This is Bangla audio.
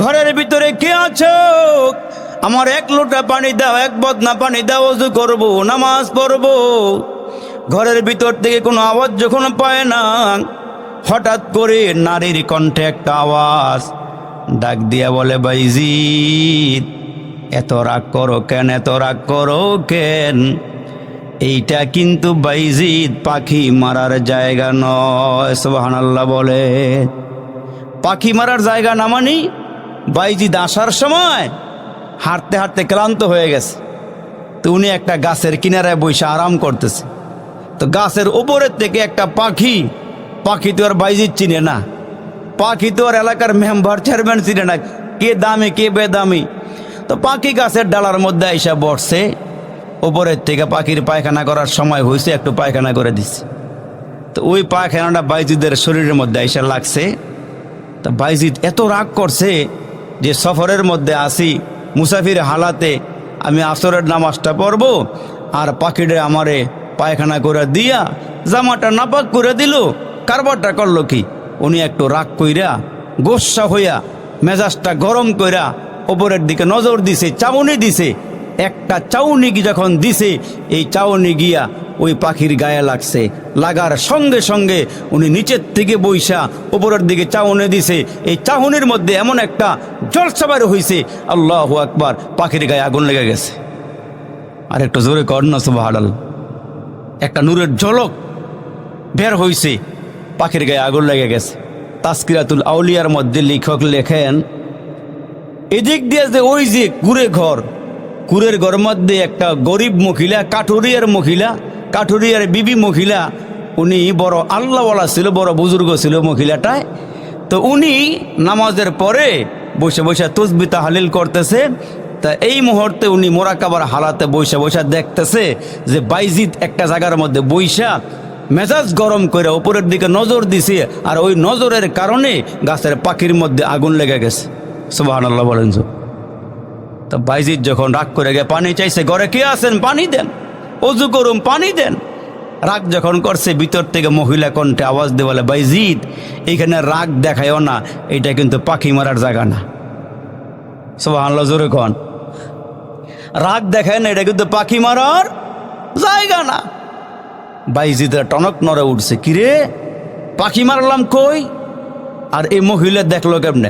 ঘরের ভিতরে কে আছো? আমার এক লোটা পানি দাও, এক বদনা পানি দাও, ওযু করব, নামাজ পড়ব। ঘরের ভিতর থেকে কোনো আওয়াজ যখন পায় না, হঠাৎ করে নারীর কণ্ঠে একটা আওয়াজ ডাক দিয়া বলে, বাইজিদ এত রাগ করো কেন, এত রাগ করো কেন? এইটা কিন্তু বাইজিদ পাখি মারার জায়গা নয়। সুবহানাল্লাহ বলে। পাখি মারার জায়গা না মানি বাইজিদ আসার সময় হাঁটতে হাঁটতে ক্লান্ত হয়ে গেছে। তো উনি একটা গাছের কিনারায় বসে আরাম করতেছে। তো গাছের উপরের থেকে একটা পাখি তো আর বাইজিদ চিনে না, পাখি তো আর এলাকার মেম্বার চেয়ারম্যান চিনে না, কে দামি কে বেদামি। তো পাখি গাছের ডালার মধ্যে আইসা বসছে। উপরের থেকে পাখির পায়খানা করার সময় হয়েছে, একটু পায়খানা করে দিচ্ছে। তো ওই পায়খানাটা বাইজিদের শরীরের মধ্যে আইসা লাগছে। তো বাইজিদ এত রাগ করছে যে সফরের মধ্যে আসি, মুসাফির হালাতে আমি আসরের নামাজটা পড়ব, আর পাখিটা আমারে পায়খানা করে দিয়া জামাটা নাপাক করে দিল। কারবারটা করলো কি, উনি একটু রাগ কইরা গোস্সা হইয়া মেজাজটা গরম কইরা ওপরের দিকে নজর দিছে, চাউনি দিছে। একটা চাউনি যখন দিছে, এই চাউনি গিয়া ওই পাখির গায়ে লাগছে। লাগার সঙ্গে সঙ্গে উনি নিচের থেকে বইসা উপরের দিকে চাউনি দিছে। এই চাউনির মধ্যে এমন একটা জলসাবার হইছে, আল্লাহু আকবার, পাখির গায়ে আগুন লেগে গেছে। আর একটু জোরে কর না সুবহানাল্লাহ। একটা নূরের ঝলক বের হইছে, পাখির গায়ে আগুন লেগে গেছে। তাসকিরাতুল আউলিয়ার মধ্যে লেখক লেখেন, এদিক দিয়ে যে ওই যে কুরের ঘর মধ্যে একটা গরিব মহিলা, কাঠুরিয়ার বিবি মহিলা, উনি বড় আল্লাহওয়ালা ছিল, বড় বুজুর্গ ছিল মহিলাটায়। তো উনি নামাজের পরে বসে বসে তাসবিহ তাহলিল করতেছে। তা এই মুহূর্তে উনি মোরাকাবার হালাতে বসে দেখতেছে যে বাইজিদ একটা জায়গার মধ্যে বইসা মেজাজ গরম করে উপরের দিকে নজর দিছে, আর ওই নজরের কারণে গাছের পাখির মধ্যে আগুন লেগে গেছে। সুবহানাল্লাহ বলেন। তো বাইজিদ যখন রাগ করে গিয়ে পানি চাইছে, ঘরে কে আছেন পানি দেন, ওযু করুন পানি দেন। রাগ যখন করছে, ভিতর থেকে মহিলা কণ্ঠে আওয়াজ দিয়ে বলে, বাইজিদ এইখানে রাগ দেখায়ও না, এটা কিন্তু পাখি মারার জায়গা না। সুবহানাল্লাহ জোরে কোন। রাগ দেখায় না, এটা কিন্তু পাখি মারার জায়গা না। বাইজিদের টনক নড়ে উঠছে, কিরে পাখি মারলাম কই? আর এই মহিলা দেখলো কেমনে,